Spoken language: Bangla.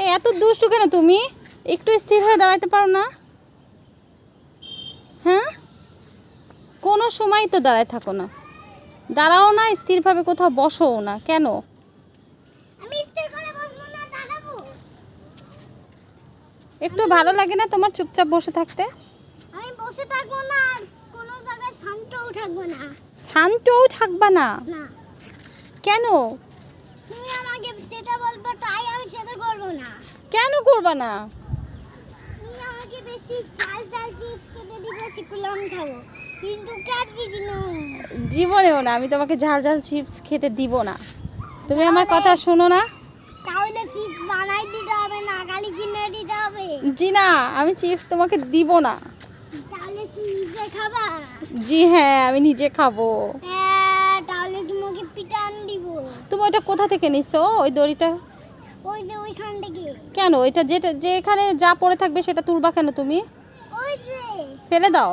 এই এত দুষ্টু কেন তুমি? একটু স্থির হয়ে দাঁড়াতে পারো না? হ্যাঁ, কোনো সময় তো দাঁড়ায় থাকো না, দাঁড়াও না, স্থিরভাবে কোথাও বসোও না কেন? আমি স্থির করে বসবো না, দাঁড়াবো। একটু ভালো লাগে না তোমার চুপচাপ বসে থাকতে? আমি বসে থাকবো না, আর কোনো জায়গায় শান্তও থাকবো না। শান্তও থাকবা না? না, কেন? তুমি আমাকে সেটা বলবে, তাই আমি সেটা করবো না। কেন করবা না? তুমি আমাকে বেশি ঝাল ঝাল চিপস খেতে দিবে, সেগুলো আমি খাবো, কিন্তু কাটবি দিন। জীবনেও না, আমি তোমাকে ঝাল ঝাল চিপস খেতে দিব না। তুমি আমার কথা শোনো না? তাহলে চিপস বানাই দিতে হবে, না খালি কিনে দিতে হবে? জি না, আমি চিপস তোমাকে দিব না। তাহলে কি নিজে খাবা? জি হ্যাঁ, আমি নিজে খাবো। হ্যাঁ, তাহলে তোমাকে পিটান দিব। তুমি ওইটা কোথা থেকে নিছো, ওই দড়িটা? ওই যে ওইখান থেকে। কেন? যেখানে যা পড়ে থাকবে সেটা তুলবা কেন তুমি? ওই যে ফেলে দাও।